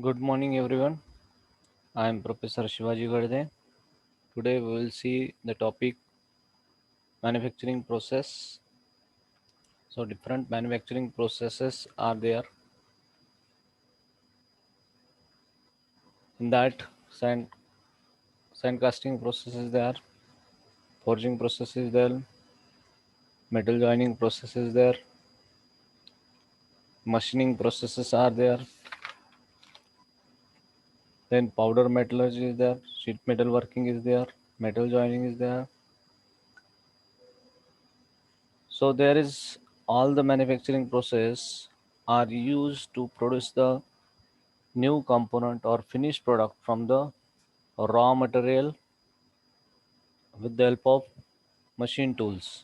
Good morning, everyone. I am Professor Shivaji Garde. Today we will see the topic manufacturing process. So, different manufacturing processes are there. In that, sand casting process is there, forging process is there, metal joining process is there, machining processes are there. Then powder metallurgy is there, sheet metal working is there, metal joining is there. So there is all the manufacturing process are used to produce the new component or finished product from the raw material with the help of machine tools.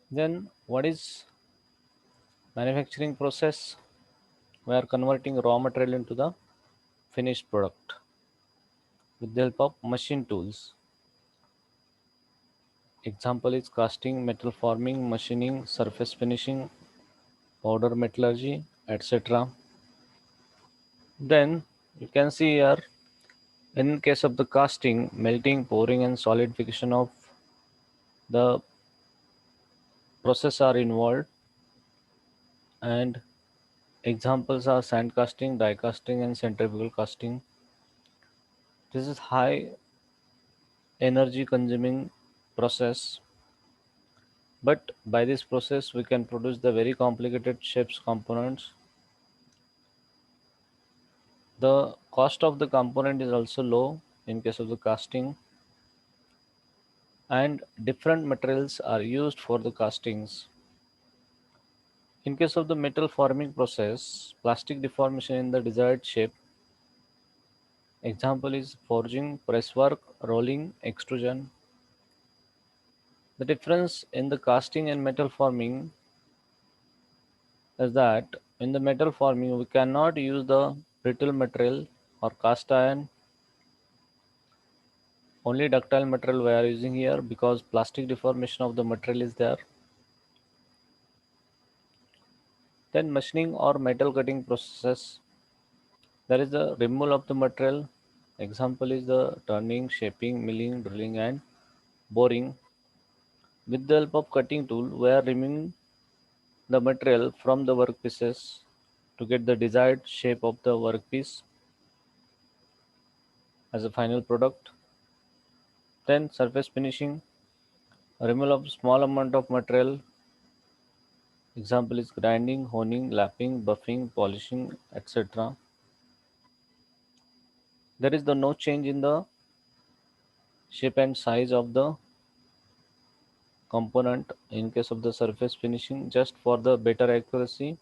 Then what is manufacturing process? We are converting raw material into the finished product with the help of machine tools. Example is casting, metal forming, machining, surface finishing, powder metallurgy, etc. Then you can see here in case of the casting, melting, pouring and solidification of the process are involved, and examples are sand casting, die casting and centrifugal casting. This is high energy consuming process, but by this process we can produce the very complicated shapes components. The cost of the component is also low in case of the casting, and different materials are used for the castings. In case of the metal forming process, plastic deformation in the desired shape. Example is forging, presswork, rolling, extrusion. The difference in the casting and metal forming is that in the metal forming we cannot use the brittle material or cast iron. Only ductile material we are using here because plastic deformation of the material is there. Then machining or metal cutting processes. There is the removal of the material. Example is the turning, shaping, milling, drilling and boring. With the help of cutting tool, we are removing the material from the workpieces to get the desired shape of the workpiece as a final product. Then surface finishing, removal of small amount of material. Example is grinding, honing, lapping, buffing, polishing, etc. There is the no change in the shape and size of the component in case of the surface finishing, just for the better accuracy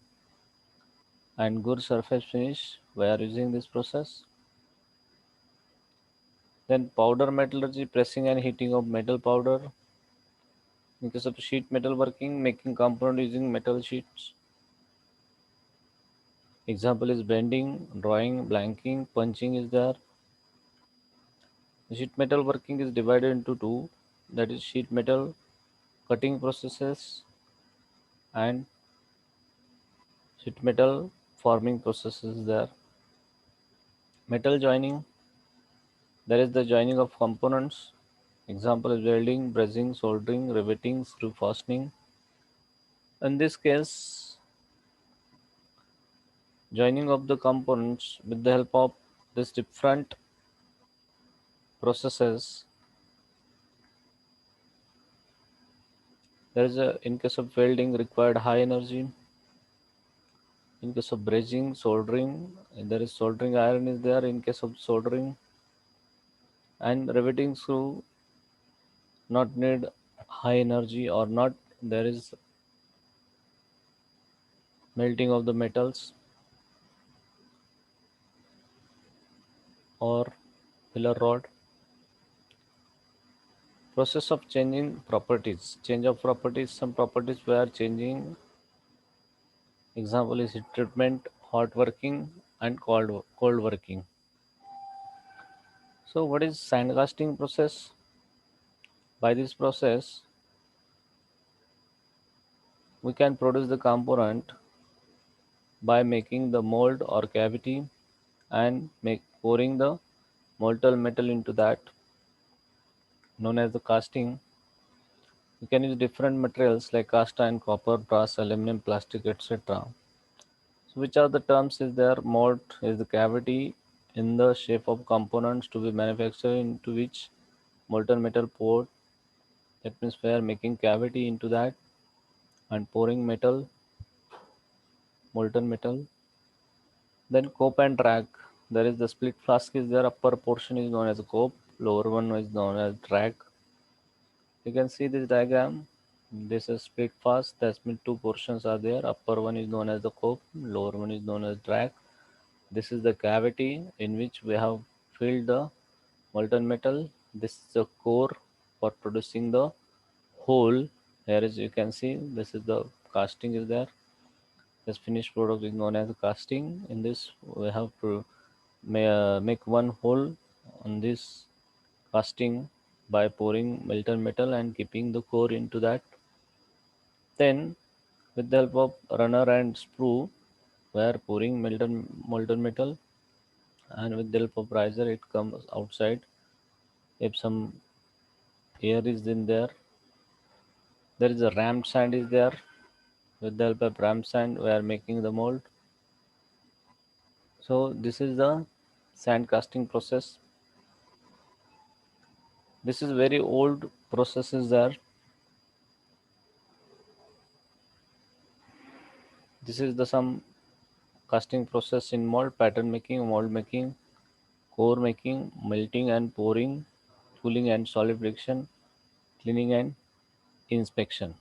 and good surface finish we are using this process. Then powder metallurgy, pressing and heating of metal powder. In case of sheet metal working, making component using metal sheets. Example is bending, drawing, blanking, punching is there. The sheet metal working is divided into two, that is sheet metal cutting processes and sheet metal forming processes there. Metal joining, there is the joining of components. Example is welding, brazing, soldering, riveting, screw fastening. In this case, joining of the components with the help of these different processes. There is a in case of welding required high energy. In case of brazing, soldering, there is soldering iron is there in case of soldering, and riveting screw not need high energy or not there is melting of the metals or pillar rod. Process of changing properties. Change of properties. Some properties we are changing. Example is heat treatment, hot working, and cold working. So, what is sandcasting process? By this process, We can produce the component by making the mold or cavity and pouring the molten metal into that, known as the casting. We can use different materials like cast iron, copper, brass, aluminum, plastic, etc. So which are the terms is there? Mold is the cavity in the shape of components to be manufactured into which molten metal poured. That means we are making cavity into that and pouring metal, molten metal. Then cope and drag. There is the split flask is there. Upper portion is known as a cope. Lower one is known as drag. You can see this diagram. This is split flask. That means two portions are there. Upper one is known as the cope. Lower one is known as drag. This is the cavity in which we have filled the molten metal. This is the core for producing the hole. Here is you can see this is the casting is there. This finished product is known as casting. In this we have to make one hole on this casting by pouring molten metal and keeping the core into that. Then with the help of runner and sprue we are pouring molten metal, and with the help of riser it comes outside. If some air is in there, there is a rammed sand is there. With the help of rammed sand we are making the mold. So this is the sand casting process. This is very old processes there. This is the some casting process in mold: pattern making, mold making, core making, melting and pouring, cooling and solidification, cleaning and inspection.